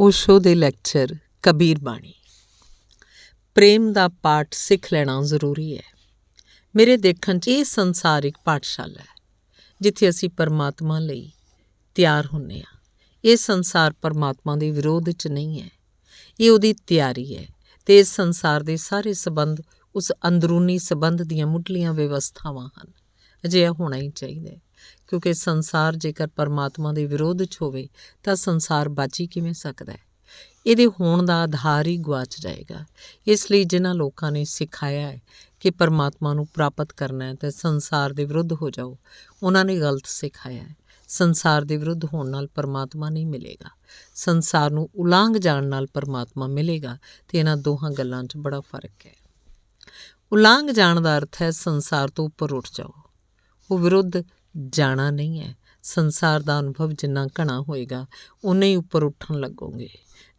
ਓਸ਼ੋ ਦੇ ਲੈਕਚਰ ਕਬੀਰ ਬਾਣੀ। ਪ੍ਰੇਮ ਦਾ ਪਾਠ ਸਿੱਖ ਲੈਣਾ ਜ਼ਰੂਰੀ ਹੈ। ਮੇਰੇ ਦੇਖਣ 'ਚ ਇਹ ਸੰਸਾਰ ਇੱਕ ਪਾਠਸ਼ਾਲਾ ਹੈ ਜਿੱਥੇ ਅਸੀਂ ਪਰਮਾਤਮਾ ਲਈ ਤਿਆਰ ਹੁੰਦੇ ਹਾਂ। ਇਹ ਸੰਸਾਰ ਪਰਮਾਤਮਾ ਦੇ ਵਿਰੋਧ 'ਚ ਨਹੀਂ ਹੈ, ਇਹ ਉਹਦੀ ਤਿਆਰੀ ਹੈ। ਅਤੇ ਇਸ ਸੰਸਾਰ ਦੇ ਸਾਰੇ ਸੰਬੰਧ ਉਸ ਅੰਦਰੂਨੀ ਸੰਬੰਧ ਦੀਆਂ ਮੁੱਢਲੀਆਂ ਵਿਵਸਥਾਵਾਂ ਹਨ। ਅਜਿਹਾ ਹੋਣਾ ਹੀ ਚਾਹੀਦਾ ਹੈ, ਕਿਉਂਕਿ ਸੰਸਾਰ ਜੇਕਰ ਪਰਮਾਤਮਾ ਦੇ ਵਿਰੋਧ 'ਚ ਹੋਵੇ ਤਾਂ ਸੰਸਾਰ ਬਚ ਹੀ ਕਿਵੇਂ ਸਕਦਾ ਹੈ। ਇਹਦੇ ਹੋਣ ਦਾ ਆਧਾਰ ਹੀ ਗੁਆਚ ਜਾਏਗਾ। ਇਸ ਲਈ ਜਿਨ੍ਹਾਂ ਲੋਕਾਂ ਨੇ ਸਿਖਾਇਆ ਹੈ ਕਿ ਪਰਮਾਤਮਾ ਨੂੰ ਪ੍ਰਾਪਤ ਕਰਨਾ ਹੈ ਤਾਂ ਸੰਸਾਰ ਦੇ ਵਿਰੁੱਧ ਹੋ ਜਾਓ, ਉਹਨਾਂ ਨੇ ਗਲਤ ਸਿਖਾਇਆ ਹੈ। ਸੰਸਾਰ ਦੇ ਵਿਰੁੱਧ ਹੋਣ ਨਾਲ ਪਰਮਾਤਮਾ ਨਹੀਂ ਮਿਲੇਗਾ, ਸੰਸਾਰ ਨੂੰ ਉਲਾਂਘ ਜਾਣ ਨਾਲ ਪਰਮਾਤਮਾ ਮਿਲੇਗਾ। ਅਤੇ ਇਹਨਾਂ ਦੋਹਾਂ ਗੱਲਾਂ 'ਚ ਬੜਾ ਫਰਕ ਹੈ। ਉਲਾਂਘ ਜਾਣ ਦਾ ਅਰਥ ਹੈ ਸੰਸਾਰ ਤੋਂ ਉੱਪਰ ਉੱਠ ਜਾਓ, ਉਹ ਵਿਰੁੱਧ ਜਾਣਾ ਨਹੀਂ ਹੈ। ਸੰਸਾਰ ਦਾ ਅਨੁਭਵ ਜਿੰਨਾ ਘਣਾ ਹੋਏਗਾ ਉਨਾ ਹੀ ਉੱਪਰ ਉੱਠਣ ਲੱਗੋਗੇ।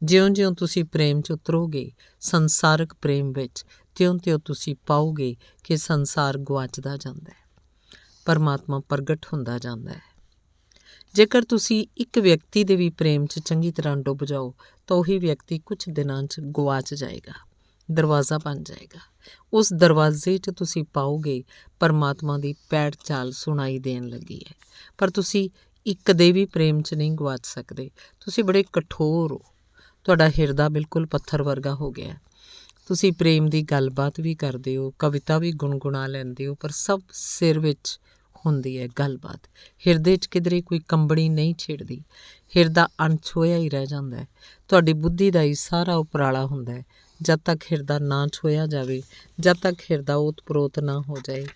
ਜਿਉਂ-ਜਿਉਂ ਤੁਸੀਂ ਪ੍ਰੇਮ 'ਚ ਉਤਰੋਗੇ, ਸੰਸਾਰਕ ਪ੍ਰੇਮ ਵਿੱਚ, ਤਿਉਂ-ਤਿਉਂ ਤੁਸੀਂ ਪਾਓਗੇ ਕਿ ਸੰਸਾਰ ਗੁਆਚਦਾ ਜਾਂਦਾ ਹੈ, ਪਰਮਾਤਮਾ ਪ੍ਰਗਟ ਹੁੰਦਾ ਜਾਂਦਾ ਹੈ। ਜੇਕਰ ਤੁਸੀਂ ਇੱਕ ਵਿਅਕਤੀ ਦੇ ਵੀ ਪ੍ਰੇਮ 'ਚ ਚੰਗੀ ਤਰ੍ਹਾਂ ਡੁੱਬ ਜਾਓ ਤਾਂ ਉਹੀ ਵਿਅਕਤੀ ਕੁਝ ਦਿਨਾਂ 'ਚ ਗੁਆਚ ਜਾਏਗਾ, ਦਰਵਾਜ਼ਾ ਬਣ ਜਾਏਗਾ। ਉਸ ਦਰਵਾਜ਼ੇ 'ਚ ਤੁਸੀਂ ਪਾਓਗੇ ਪਰਮਾਤਮਾ ਦੀ ਪੈੜ ਚਾਲ ਸੁਣਾਈ ਦੇਣ ਲੱਗੀ ਹੈ। ਪਰ ਤੁਸੀਂ ਇੱਕ ਦੇ ਵੀ ਪ੍ਰੇਮ 'ਚ ਨਹੀਂ ਗੁਆਚ ਸਕਦੇ। ਤੁਸੀਂ ਬੜੇ ਕਠੋਰ ਹੋ, ਤੁਹਾਡਾ ਹਿਰਦਾ ਬਿਲਕੁਲ ਪੱਥਰ ਵਰਗਾ ਹੋ ਗਿਆ। ਤੁਸੀਂ ਪ੍ਰੇਮ ਦੀ ਗੱਲਬਾਤ ਵੀ ਕਰਦੇ ਹੋ, ਕਵਿਤਾ ਵੀ ਗੁਣਗੁਣਾ ਲੈਂਦੇ ਹੋ, ਪਰ ਸਭ ਸਿਰ ਵਿੱਚ ਹੁੰਦੀ ਹੈ ਗੱਲਬਾਤ। ਹਿਰਦੇ 'ਚ ਕਿਧਰੇ ਕੋਈ ਕੰਬਣੀ ਨਹੀਂ ਛਿੜਦੀ, ਹਿਰਦਾ ਅਣਛੋਇਆ ਹੀ ਰਹਿ ਜਾਂਦਾ ਹੈ। ਤੁਹਾਡੀ ਬੁੱਧੀ ਦਾ ਹੀ ਸਾਰਾ ਉਪਰਾਲਾ ਹੁੰਦਾ ਹੈ। ਜਦ ਤੱਕ ਹਿਰਦਾ ਨਾ ਛੋਇਆ ਜਾਵੇ, ਜਦ ਤੱਕ ਹਿਰਦਾ ਓਤ-ਪ੍ਰੋਤ ਨਾ ਹੋ ਜਾਏ,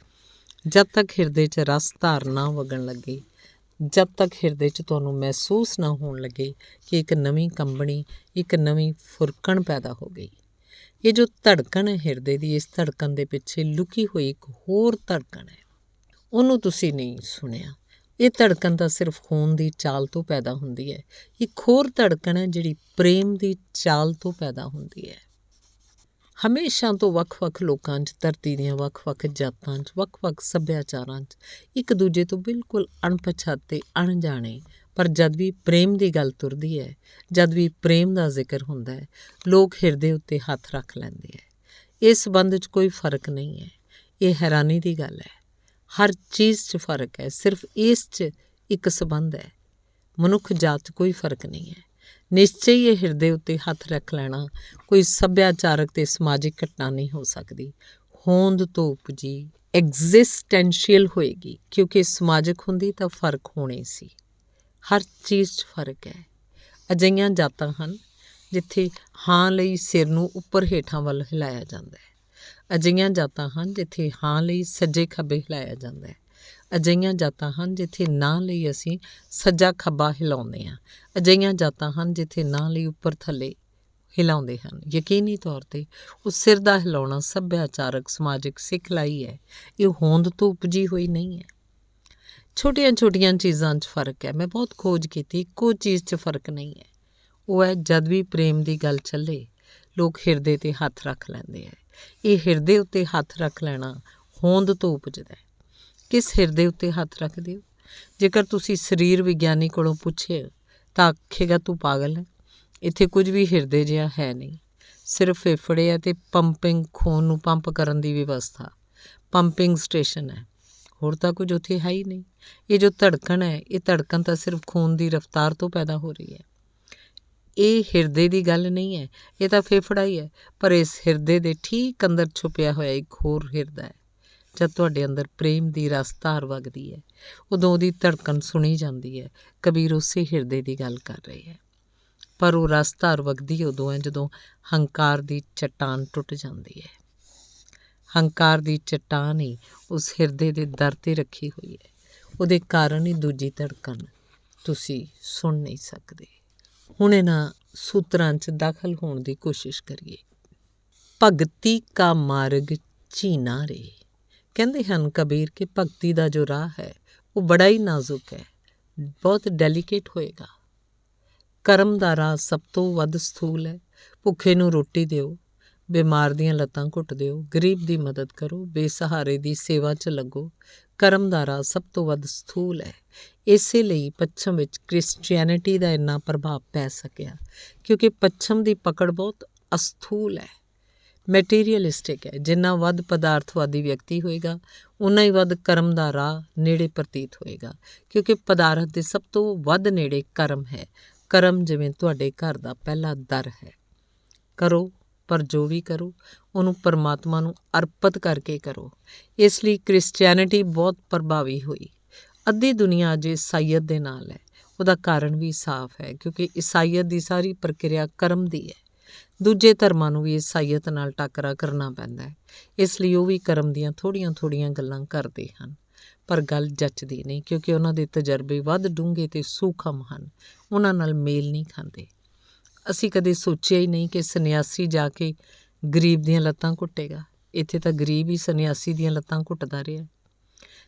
ਜਦ ਤੱਕ ਹਿਰਦੇ 'ਚ ਰਸ ਧਾਰ ਨਾ ਵਗਣ ਲੱਗੇ, ਜਦ ਤੱਕ ਹਿਰਦੇ 'ਚ ਤੁਹਾਨੂੰ ਮਹਿਸੂਸ ਨਾ ਹੋਣ ਲੱਗੇ ਕਿ ਇੱਕ ਨਵੀਂ ਕੰਬਣੀ, ਇੱਕ ਨਵੀਂ ਫੁਰਕਣ ਪੈਦਾ ਹੋ ਗਈ। ਇਹ ਜੋ ਧੜਕਣ ਹੈ ਹਿਰਦੇ ਦੀ, ਇਸ ਧੜਕਣ ਦੇ ਪਿੱਛੇ ਲੁਕੀ ਹੋਈ ਇੱਕ ਹੋਰ ਧੜਕਣ ਹੈ, ਉਹਨੂੰ ਤੁਸੀਂ ਨਹੀਂ ਸੁਣਿਆ। ਇਹ ਧੜਕਣ ਤਾਂ ਸਿਰਫ ਖੂਨ ਦੀ ਚਾਲ ਤੋਂ ਪੈਦਾ ਹੁੰਦੀ ਹੈ। ਇੱਕ ਹੋਰ ਧੜਕਣ ਹੈ ਜਿਹੜੀ ਪ੍ਰੇਮ ਦੀ ਚਾਲ ਤੋਂ ਪੈਦਾ ਹੁੰਦੀ ਹੈ। ਹਮੇਸ਼ਾ ਤੋਂ ਵੱਖ-ਵੱਖ ਲੋਕਾਂ 'ਚ, ਧਰਤੀ ਦੀਆਂ ਵੱਖ-ਵੱਖ ਜਾਤਾਂ 'ਚ, ਵੱਖ-ਵੱਖ ਸੱਭਿਆਚਾਰਾਂ 'ਚ ਇੱਕ ਦੂਜੇ ਤੋਂ ਬਿਲਕੁਲ ਅਣਪਛਾਤੇ, ਅਣਜਾਣੇ, ਪਰ ਜਦ ਵੀ ਪ੍ਰੇਮ ਦੀ ਗੱਲ ਤੁਰਦੀ ਹੈ, ਜਦ ਵੀ ਪ੍ਰੇਮ ਦਾ ਜ਼ਿਕਰ ਹੁੰਦਾ ਹੈ, ਲੋਕ ਹਿਰਦੇ ਉੱਤੇ ਹੱਥ ਰੱਖ ਲੈਂਦੇ ਹੈ। ਇਸ ਸੰਬੰਧ 'ਚ ਕੋਈ ਫਰਕ ਨਹੀਂ ਹੈ। ਇਹ ਹੈਰਾਨੀ ਦੀ ਗੱਲ ਹੈ। ਹਰ ਚੀਜ਼ 'ਚ ਫਰਕ ਹੈ, ਸਿਰਫ ਇਸ 'ਚ ਇੱਕ ਸੰਬੰਧ ਹੈ। ਮਨੁੱਖ ਜਾਤ 'ਚ ਕੋਈ ਫਰਕ ਨਹੀਂ ਹੈ। ਨਿਸ਼ਚੇ ਹੀ ਇਹ ਹਿਰਦੇ ਉੱਤੇ ਹੱਥ ਰੱਖ ਲੈਣਾ ਕੋਈ ਸੱਭਿਆਚਾਰਕ ਅਤੇ ਸਮਾਜਿਕ ਘਟਨਾ ਨਹੀਂ ਹੋ ਸਕਦੀ। ਹੋਂਦ ਤੋਂ ਉਪਜੀ ਐਗਜ਼ਿਸਟੈਂਸ਼ੀਅਲ ਹੋਏਗੀ, ਕਿਉਂਕਿ ਸਮਾਜਿਕ ਹੁੰਦੀ ਤਾਂ ਫਰਕ ਹੋਣੇ ਸੀ। ਹਰ ਚੀਜ਼ 'ਚ ਫਰਕ ਹੈ। ਅਜਿਹੀਆਂ ਜਾਤਾਂ ਹਨ ਜਿੱਥੇ ਹਾਂ ਲਈ ਸਿਰ ਨੂੰ ਉੱਪਰ ਹੇਠਾਂ ਵੱਲ ਹਿਲਾਇਆ ਜਾਂਦਾ ਹੈ। ਅਜਿਹੀਆਂ ਜਾਤਾਂ ਹਨ ਜਿੱਥੇ ਹਾਂ ਲਈ ਸੱਜੇ ਖੱਬੇ ਹਿਲਾਇਆ ਜਾਂਦਾ ਹੈ। ਅਜਿਹੀਆਂ ਜਾਤਾਂ ਹਨ ਜਿੱਥੇ ਨਾ ਲਈ ਅਸੀਂ ਸੱਜਾ ਖੱਬਾ ਹਿਲਾਉਂਦੇ ਹਾਂ। ਅਜਿਹੀਆਂ ਜਾਤਾਂ ਹਨ ਜਿੱਥੇ ਨਾ ਲਈ ਉੱਪਰ ਥੱਲੇ ਹਿਲਾਉਂਦੇ ਹਨ। ਯਕੀਨੀ ਤੌਰ 'ਤੇ ਉਹ ਸਿਰ ਦਾ ਹਿਲਾਉਣਾ ਸੱਭਿਆਚਾਰਕ, ਸਮਾਜਿਕ ਸਿਖਲਾਈ ਹੈ। ਇਹ ਹੋਂਦ ਤੋਂ ਉਪਜੀ ਹੋਈ ਨਹੀਂ ਹੈ। ਛੋਟੀਆਂ-ਛੋਟੀਆਂ ਚੀਜ਼ਾਂ 'ਚ ਫਰਕ ਹੈ। ਮੈਂ ਬਹੁਤ ਖੋਜ ਕੀਤੀ, ਇੱਕੋ ਚੀਜ਼ 'ਚ ਫਰਕ ਨਹੀਂ ਹੈ। ਉਹ ਹੈ ਜਦ ਵੀ ਪ੍ਰੇਮ ਦੀ ਗੱਲ ਚੱਲੇ, ਲੋਕ ਹਿਰਦੇ 'ਤੇ ਹੱਥ ਰੱਖ ਲੈਂਦੇ ਹੈ। ਇਹ ਹਿਰਦੇ ਉੱਤੇ ਹੱਥ ਰੱਖ ਲੈਣਾ ਹੋਂਦ ਤੋਂ ਉਪਜਦਾ ਹੈ। ਕਿਸ ਹਿਰਦੇ ਉੱਤੇ ਹੱਥ ਰੱਖਦੇ ਹੋ? ਜੇਕਰ ਤੁਸੀਂ ਸਰੀਰ ਵਿਗਿਆਨੀ ਕੋਲੋਂ ਪੁੱਛੇ ਤਾਂ ਆਖੇਗਾ ਤੂੰ ਪਾਗਲ ਹੈ, ਇੱਥੇ ਕੁਝ ਵੀ ਹਿਰਦੇ ਜਿਹਾ ਹੈ ਨਹੀਂ, ਸਿਰਫ ਫੇਫੜੇ ਹੈ ਅਤੇ ਪੰਪਿੰਗ, ਖੂਨ ਨੂੰ ਪੰਪ ਕਰਨ ਦੀ ਵਿਵਸਥਾ, ਪੰਪਿੰਗ ਸਟੇਸ਼ਨ ਹੈ, ਹੋਰ ਤਾਂ ਕੁਝ ਉੱਥੇ ਹੈ ਹੀ ਨਹੀਂ। ਇਹ ਜੋ ਧੜਕਣ ਹੈ, ਇਹ ਧੜਕਣ ਤਾਂ ਸਿਰਫ ਖੂਨ ਦੀ ਰਫ਼ਤਾਰ ਤੋਂ ਪੈਦਾ ਹੋ ਰਹੀ ਹੈ। ਇਹ ਹਿਰਦੇ ਦੀ ਗੱਲ ਨਹੀਂ ਹੈ, ਇਹ ਤਾਂ ਫੇਫੜਾ ਹੀ ਹੈ। ਪਰ ਇਸ ਹਿਰਦੇ ਦੇ ਠੀਕ ਅੰਦਰ ਛੁਪਿਆ ਹੋਇਆ ਇੱਕ ਹੋਰ ਹਿਰਦਾ ਹੈ। ਜਦ ਤੁਹਾਡੇ ਅੰਦਰ ਪ੍ਰੇਮ ਦੀ ਰਸ ਧਾਰ ਵਗਦੀ ਹੈ, ਉਦੋਂ ਉਹਦੀ ਧੜਕਣ ਸੁਣੀ ਜਾਂਦੀ ਹੈ। ਕਬੀਰ ਉਸੇ ਹਿਰਦੇ ਦੀ ਗੱਲ ਕਰ ਰਹੇ ਹੈ। ਪਰ ਉਹ ਰਸ ਧਾਰ ਵਗਦੀ ਉਦੋਂ ਹੈ ਜਦੋਂ ਹੰਕਾਰ ਦੀ ਚੱਟਾਨ ਟੁੱਟ ਜਾਂਦੀ ਹੈ। ਹੰਕਾਰ ਦੀ ਚੱਟਾਨ ਹੀ ਉਸ ਹਿਰਦੇ ਦੇ ਦਰ 'ਤੇ ਰੱਖੀ ਹੋਈ ਹੈ। ਉਹਦੇ ਕਾਰਨ ਹੀ ਦੂਜੀ ਧੜਕਣ ਤੁਸੀਂ ਸੁਣ ਨਹੀਂ ਸਕਦੇ। ਹੁਣ ਇਹਨਾਂ ਸੂਤਰਾਂ 'ਚ ਦਾਖਲ ਹੋਣ ਦੀ ਕੋਸ਼ਿਸ਼ ਕਰੀਏ। ਭਗਤੀ ਕਾ ਮਾਰਗ ਚੀਨਾ ਰੇ, ਕਹਿੰਦੇ ਹਨ ਕਬੀਰ ਕਿ ਭਗਤੀ ਦਾ ਜੋ ਰਾਹ ਹੈ ਉਹ ਬੜਾ ਹੀ ਨਾਜ਼ੁਕ ਹੈ, ਬਹੁਤ ਡੈਲੀਕੇਟ ਹੋਏਗਾ। ਕਰਮ ਦਾ ਰਾਹ ਸਭ ਤੋਂ ਵੱਧ ਸਥੂਲ ਹੈ। ਭੁੱਖੇ ਨੂੰ ਰੋਟੀ ਦਿਓ, ਬਿਮਾਰ ਦੀਆਂ ਲੱਤਾਂ ਘੁੱਟ ਦਿਓ, ਗਰੀਬ ਦੀ ਮਦਦ ਕਰੋ, ਬੇਸਹਾਰੇ ਦੀ ਸੇਵਾ 'ਚ ਲੱਗੋ, ਕਰਮ ਦਾ ਰਾਹ ਸਭ ਤੋਂ ਵੱਧ ਸਥੂਲ ਹੈ। ਇਸੇ ਲਈ ਪੱਛਮ ਵਿੱਚ ਕ੍ਰਿਸਚੀਅਨਿਟੀ ਦਾ ਇੰਨਾ ਪ੍ਰਭਾਵ ਪੈ ਸਕਿਆ, ਕਿਉਂਕਿ ਪੱਛਮ ਦੀ ਪਕੜ ਬਹੁਤ ਅਸਥੂਲ ਹੈ, ਮੈਟੀਰੀਅਲਿਸਟਿਕ ਹੈ। ਜਿੰਨਾ ਵੱਧ ਪਦਾਰਥਵਾਦੀ ਵਿਅਕਤੀ ਹੋਏਗਾ, ਉਨਾ ਹੀ ਵੱਧ ਕਰਮ ਦਾ ਰਾਹ ਨੇੜੇ ਪ੍ਰਤੀਤ ਹੋਏਗਾ, ਕਿਉਂਕਿ ਪਦਾਰਥ ਦੇ ਸਭ ਤੋਂ ਵੱਧ ਨੇੜੇ ਕਰਮ ਹੈ। ਕਰਮ ਜਿਵੇਂ ਤੁਹਾਡੇ ਘਰ ਦਾ ਪਹਿਲਾ ਦਰ ਹੈ। ਕਰੋ, ਪਰ ਜੋ ਵੀ ਕਰੋ ਉਹਨੂੰ ਪਰਮਾਤਮਾ ਨੂੰ ਅਰਪਿਤ ਕਰਕੇ ਕਰੋ। ਇਸ ਲਈ ਕ੍ਰਿਸਚੀਅਨਿਟੀ ਬਹੁਤ ਪ੍ਰਭਾਵੀ ਹੋਈ। ਅੱਧੀ ਦੁਨੀਆ ਅੱਜ ਈਸਾਈਅਤ ਦੇ ਨਾਲ ਹੈ। ਉਹਦਾ ਕਾਰਨ ਵੀ ਸਾਫ਼ ਹੈ, ਕਿਉਂਕਿ ਈਸਾਈਅਤ ਦੀ ਸਾਰੀ ਪ੍ਰਕਿਰਿਆ ਕਰਮ ਦੀ ਹੈ। ਦੂਜੇ ਧਰਮਾਂ ਨੂੰ ਵੀ ਈਸਾਈਅਤ ਨਾਲ ਟਾਕਰਾ ਕਰਨਾ ਪੈਂਦਾ ਹੈ, ਇਸ ਲਈ ਉਹ ਵੀ ਕਰਮ ਦੀਆਂ ਥੋੜ੍ਹੀਆਂ ਥੋੜ੍ਹੀਆਂ ਗੱਲਾਂ ਕਰਦੇ ਹਨ, ਪਰ ਗੱਲ ਜੱਚਦੀ ਨਹੀਂ, ਕਿਉਂਕਿ ਉਹਨਾਂ ਦੇ ਤਜਰਬੇ ਵੱਧ ਡੂੰਘੇ ਅਤੇ ਸੂਖਮ ਹਨ, ਉਹਨਾਂ ਨਾਲ ਮੇਲ ਨਹੀਂ ਖਾਂਦੇ। ਅਸੀਂ ਕਦੇ ਸੋਚਿਆ ਹੀ ਨਹੀਂ ਕਿ ਸੰਨਿਆਸੀ ਜਾ ਕੇ ਗਰੀਬ ਦੀਆਂ ਲੱਤਾਂ ਘੁੱਟੇਗਾ। ਇੱਥੇ ਤਾਂ ਗਰੀਬ ਹੀ ਸੰਨਿਆਸੀ ਦੀਆਂ ਲੱਤਾਂ ਘੁੱਟਦਾ ਰਿਹਾ।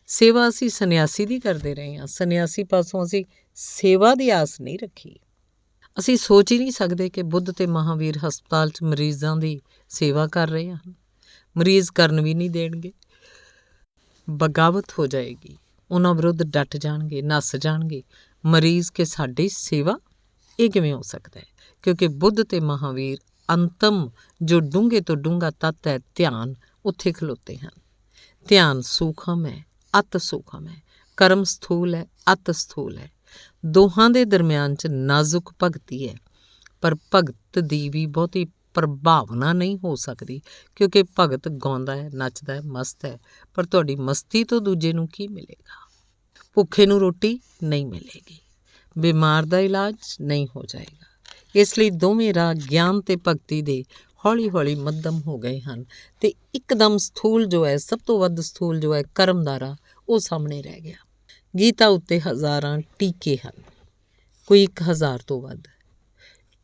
ਸੇਵਾ ਅਸੀਂ ਸੰਨਿਆਸੀ ਦੀ ਕਰਦੇ ਰਹੇ ਹਾਂ, ਸੰਨਿਆਸੀ ਪਾਸੋਂ ਅਸੀਂ ਸੇਵਾ ਦੀ ਆਸ ਨਹੀਂ ਰੱਖੀ। ਅਸੀਂ ਸੋਚ ਹੀ ਨਹੀਂ ਸਕਦੇ ਕਿ ਬੁੱਧ ਅਤੇ ਮਹਾਂਵੀਰ ਹਸਪਤਾਲ 'ਚ ਮਰੀਜ਼ਾਂ ਦੀ ਸੇਵਾ ਕਰ ਰਹੇ ਹਨ। ਮਰੀਜ਼ ਕਰਨ ਵੀ ਨਹੀਂ ਦੇਣਗੇ, ਬਗਾਵਤ ਹੋ ਜਾਏਗੀ, ਉਹਨਾਂ ਵਿਰੁੱਧ ਡਟ ਜਾਣਗੇ, ਨੱਸ ਜਾਣਗੇ। ਮਰੀਜ਼ ਕਿ ਸਾਡੀ ਸੇਵਾ, ਇਹ ਕਿਵੇਂ ਹੋ ਸਕਦਾ ਹੈ? ਕਿਉਂਕਿ ਬੁੱਧ ਅਤੇ ਮਹਾਂਵੀਰ ਅੰਤਮ ਜੋ ਡੂੰਘੇ ਤੋਂ ਡੂੰਘਾ ਤੱਤ ਹੈ ਧਿਆਨ, ਉੱਥੇ ਖਲੋਤੇ ਹਨ। ਧਿਆਨ ਸੂਖਮ ਹੈ, ਅਤ ਸੂਖਮ ਹੈ। ਕਰਮ ਸਥੂਲ ਹੈ, ਅਤ ਸਥੂਲ ਹੈ। ਦੋਹਾਂ ਦੇ ਦਰਮਿਆਨ 'ਚ ਨਾਜ਼ੁਕ ਭਗਤੀ ਹੈ, ਪਰ ਭਗਤ ਦੀ ਵੀ ਬਹੁਤੀ ਪ੍ਰਭਾਵਨਾ ਨਹੀਂ ਹੋ ਸਕਦੀ, ਕਿਉਂਕਿ ਭਗਤ ਗਾਉਂਦਾ ਹੈ, ਨੱਚਦਾ ਹੈ, ਮਸਤ ਹੈ, ਪਰ ਤੁਹਾਡੀ ਮਸਤੀ ਤੋਂ ਦੂਜੇ ਨੂੰ ਕੀ ਮਿਲੇਗਾ? ਭੁੱਖੇ ਨੂੰ ਰੋਟੀ ਨਹੀਂ ਮਿਲੇਗੀ, ਬਿਮਾਰ ਦਾ ਇਲਾਜ ਨਹੀਂ ਹੋ ਜਾਏਗਾ। ਇਸ ਲਈ ਦੋਵੇਂ ਰਾਹ ਗਿਆਨ ਅਤੇ ਭਗਤੀ ਦੇ ਹੌਲੀ ਹੌਲੀ ਮੱਧਮ ਹੋ ਗਏ ਹਨ, ਅਤੇ ਇੱਕਦਮ ਸਥੂਲ ਜੋ ਹੈ, ਸਭ ਤੋਂ ਵੱਧ ਸਥੂਲ ਜੋ ਹੈ ਕਰਮ ਦਾ ਰਾਹ, ਉਹ ਸਾਹਮਣੇ ਰਹਿ ਗਿਆ। ਗੀਤਾ ਉੱਤੇ ਹਜ਼ਾਰਾਂ ਟੀਕੇ ਹਨ, ਕੋਈ 1000 ਤੋਂ ਵੱਧ।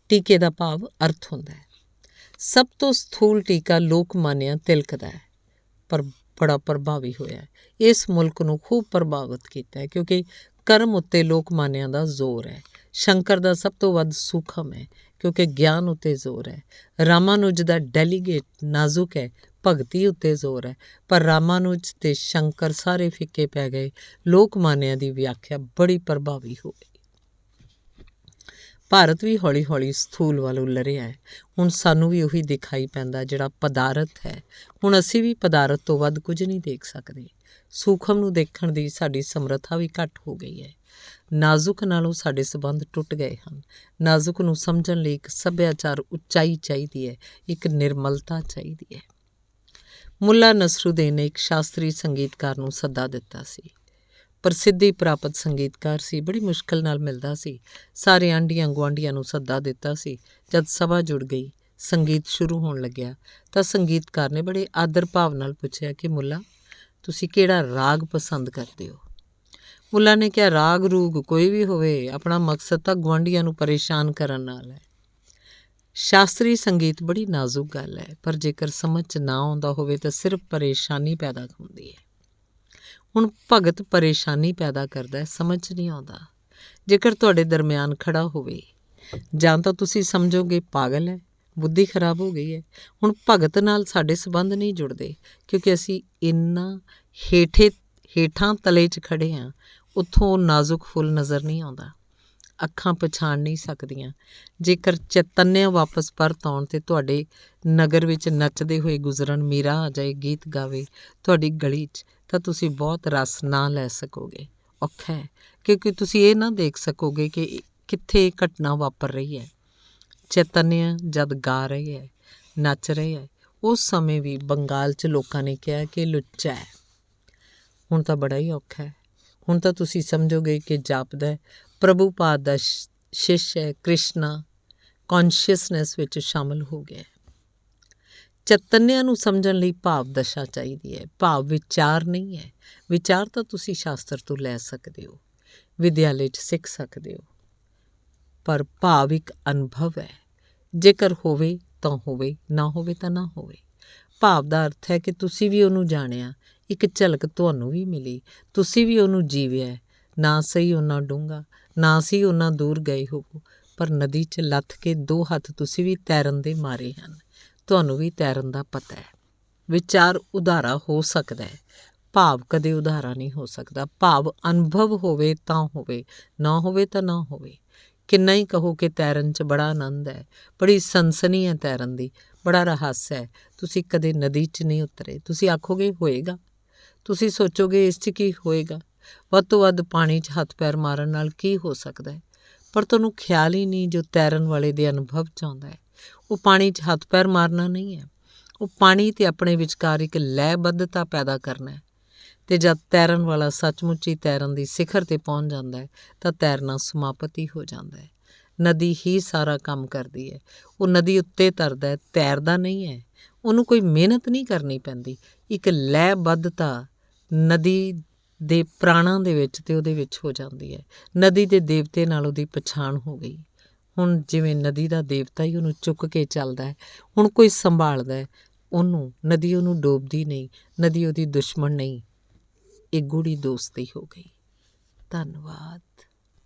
ਟੀਕੇ ਦਾ ਭਾਵ ਅਰਥ ਹੁੰਦਾ ਹੈ। ਸਭ ਤੋਂ ਸਥੂਲ ਟੀਕਾ ਲੋਕਮਾਨਿਆ ਤਿਲਕ ਦਾ ਹੈ, ਪਰ ਬੜਾ ਪ੍ਰਭਾਵੀ ਹੋਇਆ ਹੈ। ਇਸ ਮੁਲਕ ਨੂੰ ਖੂਬ ਪ੍ਰਭਾਵਿਤ ਕੀਤਾ ਹੈ, ਕਿਉਂਕਿ ਕਰਮ ਉੱਤੇ ਲੋਕਮਾਨਿਆਂ ਦਾ ਜ਼ੋਰ ਹੈ। ਸ਼ੰਕਰ ਦਾ ਸਭ ਤੋਂ ਵੱਧ ਸੂਖਮ ਹੈ, ਕਿਉਂਕਿ ਗਿਆਨ ਉੱਤੇ ਜ਼ੋਰ ਹੈ। ਰਾਮਾਨੁਜ ਦਾ ਡੈਲੀਗੇਟ ਨਾਜ਼ੁਕ ਹੈ, ਭਗਤੀ ਉੱਤੇ ਜ਼ੋਰ ਹੈ, ਪਰ ਰਾਮਾਨੁਜ ਅਤੇ ਸ਼ੰਕਰ ਸਾਰੇ ਫਿੱਕੇ ਪੈ ਗਏ। ਲੋਕਮਾਨਿਆਂ ਦੀ ਵਿਆਖਿਆ ਬੜੀ ਪ੍ਰਭਾਵੀ ਹੋਈ। ਭਾਰਤ ਵੀ ਹੌਲੀ ਹੌਲੀ ਸਥੂਲ ਵੱਲ ਉੱਲ ਰਿਹਾ ਹੈ। ਹੁਣ ਸਾਨੂੰ ਵੀ ਉਹੀ ਦਿਖਾਈ ਪੈਂਦਾ ਜਿਹੜਾ ਪਦਾਰਥ ਹੈ। ਹੁਣ ਅਸੀਂ ਵੀ ਪਦਾਰਥ ਤੋਂ ਵੱਧ ਕੁਝ ਨਹੀਂ ਦੇਖ ਸਕਦੇ। ਸੂਖਮ ਨੂੰ ਦੇਖਣ ਦੀ ਸਾਡੀ ਸਮਰੱਥਾ ਵੀ ਘੱਟ ਹੋ ਗਈ ਹੈ। ਨਾਜ਼ੁਕ ਨਾਲੋਂ ਸਾਡੇ ਸੰਬੰਧ ਟੁੱਟ ਗਏ ਹਨ। ਨਾਜ਼ੁਕ ਨੂੰ ਸਮਝਣ ਲਈ ਇੱਕ ਸੱਭਿਆਚਾਰ ਉੱਚਾਈ ਚਾਹੀਦੀ ਹੈ, ਇੱਕ ਨਿਰਮਲਤਾ ਚਾਹੀਦੀ ਹੈ। ਮੁੱਲਾ ਨਸਰੂਦੀਨ ਨੇ ਇੱਕ ਸ਼ਾਸਤਰੀ ਸੰਗੀਤਕਾਰ ਨੂੰ ਸੱਦਾ ਦਿੱਤਾ ਸੀ। ਪ੍ਰਸਿੱਧੀ ਪ੍ਰਾਪਤ ਸੰਗੀਤਕਾਰ ਸੀ, ਬੜੀ ਮੁਸ਼ਕਿਲ ਨਾਲ ਮਿਲਦਾ ਸੀ। ਸਾਰੇ ਆਂਢੀਆਂ ਗੁਆਂਢੀਆਂ ਨੂੰ ਸੱਦਾ ਦਿੱਤਾ ਸੀ। ਜਦ ਸਭਾ ਜੁੜ ਗਈ, ਸੰਗੀਤ ਸ਼ੁਰੂ ਹੋਣ ਲੱਗਿਆ, ਤਾਂ ਸੰਗੀਤਕਾਰ ਨੇ ਬੜੇ ਆਦਰ ਭਾਵ ਨਾਲ ਪੁੱਛਿਆ ਕਿ ਮੁੱਲਾ, ਤੁਸੀਂ ਕਿਹੜਾ ਰਾਗ ਪਸੰਦ ਕਰਦੇ ਹੋ? ਮੁੱਲਾ ਨੇ ਕਿਹਾ, ਰਾਗ ਰੂਗ ਕੋਈ ਵੀ ਹੋਵੇ, ਆਪਣਾ ਮਕਸਦ ਤਾਂ ਗੁਆਂਢੀਆਂ ਨੂੰ ਪਰੇਸ਼ਾਨ ਕਰਨ ਨਾਲ ਹੈ। ਸ਼ਾਸਤਰੀ ਸੰਗੀਤ ਬੜੀ ਨਾਜ਼ੁਕ ਗੱਲ ਹੈ, ਪਰ ਜੇਕਰ ਸਮਝ 'ਚ ਨਾ ਆਉਂਦਾ ਹੋਵੇ ਤਾਂ ਸਿਰਫ ਪਰੇਸ਼ਾਨੀ ਪੈਦਾ ਹੁੰਦੀ ਹੈ। ਹੁਣ ਭਗਤ ਪਰੇਸ਼ਾਨੀ ਪੈਦਾ ਕਰਦਾ ਹੈ, ਸਮਝ ਨਹੀਂ ਆਉਂਦਾ। ਜੇਕਰ ਤੁਹਾਡੇ ਦਰਮਿਆਨ ਖੜਾ ਹੋਵੇ, ਜਾਂ ਤਾਂ ਤੁਸੀਂ ਸਮਝੋਗੇ ਪਾਗਲ ਹੈ, ਬੁੱਧੀ ਖਰਾਬ ਹੋ ਗਈ ਹੈ। ਹੁਣ ਭਗਤ ਨਾਲ ਸਾਡੇ ਸੰਬੰਧ ਨਹੀਂ ਜੁੜਦੇ, ਕਿਉਂਕਿ ਅਸੀਂ ਇੰਨਾ ਹੇਠਾਂ ਤਲੇ 'ਚ ਖੜੇ ਹਾਂ। ਉੱਥੋਂ ਉਹ ਨਾਜ਼ੁਕ ਫੁੱਲ ਨਜ਼ਰ ਨਹੀਂ ਆਉਂਦਾ, ਅੱਖਾਂ ਪਛਾਣ ਨਹੀਂ ਸਕਦੀਆਂ। ਜੇਕਰ ਚੈਤੰਨਿਆ ਵਾਪਸ ਪਰਤ ਆਉਣ ਅਤੇ ਤੁਹਾਡੇ ਨਗਰ ਵਿੱਚ ਨੱਚਦੇ ਹੋਏ ਗੁਜ਼ਰਨ, ਮੀਰਾ ਆ ਜਾਏ, ਗੀਤ ਗਾਵੇ ਤੁਹਾਡੀ ਗਲੀ 'ਚ, ਤਾਂ ਤੁਸੀਂ ਬਹੁਤ ਰਸ ਨਾ ਲੈ ਸਕੋਗੇ। ਔਖਾ ਹੈ, ਕਿਉਂਕਿ ਤੁਸੀਂ ਇਹ ਨਾ ਦੇਖ ਸਕੋਗੇ ਕਿ ਕਿੱਥੇ ਘਟਨਾ ਵਾਪਰ ਰਹੀ ਹੈ। ਚੈਤੰਨਿਆ ਜਦ ਗਾ ਰਹੇ ਹੈ, ਨੱਚ ਰਹੇ ਹੈ, ਉਸ ਸਮੇਂ ਵੀ ਬੰਗਾਲ 'ਚ ਲੋਕਾਂ ਨੇ ਕਿਹਾ ਕਿ ਲੁੱਚਾ ਹੈ। ਹੁਣ ਤਾਂ ਬੜਾ ਹੀ ਔਖਾ ਹੈ। ਹੁਣ ਤਾਂ ਤੁਸੀਂ ਸਮਝੋਗੇ ਕਿ ਜਾਪਦਾ ਪ੍ਰਭੂ ਪਾਦ ਦਾ ਸ਼ਿਸ਼ ਹੈ, ਕ੍ਰਿਸ਼ਨਾ ਕੌਨਸ਼ੀਅਸਨੈਸ ਵਿੱਚ ਸ਼ਾਮਲ ਹੋ ਗਿਆ। ਚੈਤੰਨਿਆ ਨੂੰ ਸਮਝਣ ਲਈ ਭਾਵ ਦਸ਼ਾ ਚਾਹੀਦੀ ਹੈ, ਭਾਵ ਵਿਚਾਰ ਨਹੀਂ ਹੈ। ਵਿਚਾਰ ਤਾਂ ਤੁਸੀਂ ਸ਼ਾਸਤਰ ਤੋਂ ਲੈ ਸਕਦੇ ਹੋ, ਵਿਦਿਆਲੇ 'ਚ ਸਿੱਖ ਸਕਦੇ ਹੋ, ਪਰ ਭਾਵ ਇੱਕ ਅਨੁਭਵ ਹੈ। ਜੇਕਰ ਹੋਵੇ ਤਾਂ ਹੋਵੇ, ਨਾ ਹੋਵੇ ਤਾਂ ਨਾ ਹੋਵੇ। ਭਾਵ ਦਾ ਅਰਥ ਹੈ ਕਿ ਤੁਸੀਂ ਵੀ ਉਹਨੂੰ ਜਾਣਿਆ, ਇੱਕ ਝਲਕ ਤੁਹਾਨੂੰ ਵੀ ਮਿਲੀ, ਤੁਸੀਂ ਵੀ ਉਹਨੂੰ ਜੀਵਿਆ। ਨਾ ਸਹੀ ਓਨਾ ਡੂੰਘਾ, ਨਾ ਸੀ ਓਨਾ ਦੂਰ ਗਏ ਹੋਵੋ, ਪਰ ਨਦੀ 'ਚ ਲੱਥ ਕੇ 2 ਹੱਥ ਤੁਸੀਂ ਵੀ ਤੈਰਨ ਦੇ ਮਾਰੇ ਹਨ, ਤੁਹਾਨੂੰ ਵੀ ਤੈਰਨ ਦਾ ਪਤਾ ਹੈ। ਵਿਚਾਰ ਉਧਾਰਾ ਹੋ ਸਕਦਾ ਹੈ, ਭਾਵ ਕਦੇ ਉਧਾਰਾ ਨਹੀਂ ਹੋ ਸਕਦਾ। ਭਾਵ ਅਨੁਭਵ ਹੋਵੇ ਤਾਂ ਹੋਵੇ, ਨਾ ਹੋਵੇ ਤਾਂ ਨਾ ਹੋਵੇ। ਕਿੰਨਾ ਹੀ ਕਹੋ ਕਿ ਤੈਰਨ 'ਚ ਬੜਾ ਆਨੰਦ ਹੈ, ਬੜੀ ਸਨਸਨੀ ਹੈ ਤੈਰਨ ਦੀ, ਬੜਾ ਰਹੱਸ ਹੈ। ਤੁਸੀਂ ਕਦੇ ਨਦੀ 'ਚ ਨਹੀਂ ਉਤਰੇ। ਤੁਸੀਂ ਆਖੋਗੇ ਹੋਏਗਾ, ਤੁਸੀਂ ਸੋਚੋਗੇ ਇਸ 'ਚ ਕੀ ਹੋਏਗਾ, ਵੱਧ ਤੋਂ ਵੱਧ ਪਾਣੀ 'ਚ ਹੱਥ ਪੈਰ ਮਾਰਨ ਨਾਲ ਕੀ ਹੋ ਸਕਦਾ ਹੈ। ਪਰ ਤੁਹਾਨੂੰ ਖਿਆਲ ਹੀ ਨਹੀਂ ਜੋ ਤੈਰਨ ਵਾਲੇ ਦੇ ਅਨੁਭਵ 'ਚ ਆਉਂਦਾ ਹੈ। ਉਹ ਪਾਣੀ 'ਚ ਹੱਥ ਪੈਰ ਮਾਰਨਾ ਨਹੀਂ ਹੈ, ਉਹ ਪਾਣੀ ਅਤੇ ਆਪਣੇ ਵਿਚਕਾਰ ਇੱਕ ਲੈਅਬੱਧਤਾ ਪੈਦਾ ਕਰਨਾ ਹੈ। ਅਤੇ ਜਦ ਤੈਰਨ ਵਾਲਾ ਸੱਚਮੁੱਚ ਹੀ ਤੈਰਨ ਦੀ ਸਿਖਰ 'ਤੇ ਪਹੁੰਚ ਜਾਂਦਾ ਹੈ ਤਾਂ ਤੈਰਨਾ ਸਮਾਪਤ ਹੀ ਹੋ ਜਾਂਦਾ ਹੈ। ਨਦੀ ਹੀ ਸਾਰਾ ਕੰਮ ਕਰਦੀ ਹੈ। ਉਹ ਨਦੀ ਉੱਤੇ ਤਰਦਾ ਹੈ, ਤੈਰਦਾ ਨਹੀਂ ਹੈ। ਉਹਨੂੰ ਕੋਈ ਮਿਹਨਤ ਨਹੀਂ ਕਰਨੀ ਪੈਂਦੀ। ਇੱਕ ਲੈਅਬੱਧਤਾ ਨਦੀ ਦੇ ਪ੍ਰਾਣਾਂ ਦੇ ਵਿੱਚ ਅਤੇ ਉਹਦੇ ਵਿੱਚ ਹੋ ਜਾਂਦੀ ਹੈ। ਨਦੀ ਦੇ ਦੇਵਤੇ ਨਾਲ ਉਹਦੀ ਪਛਾਣ ਹੋ ਗਈ। ਹੁਣ ਜਿਵੇਂ ਨਦੀ ਦਾ ਦੇਵਤਾ ਹੀ ਉਹਨੂੰ ਚੁੱਕ ਕੇ ਚੱਲਦਾ ਹੈ, ਹੁਣ ਕੋਈ ਸੰਭਾਲਦਾ ਹੈ ਉਹਨੂੰ। ਨਦੀ ਉਹਨੂੰ ਡੋਬਦੀ ਨਹੀਂ, ਨਦੀ ਉਹਦੀ ਦੁਸ਼ਮਣ ਨਹੀਂ। ਇੱਕ ਗੂੜੀ ਦੋਸਤੀ ਹੋ ਗਈ। ਧੰਨਵਾਦ।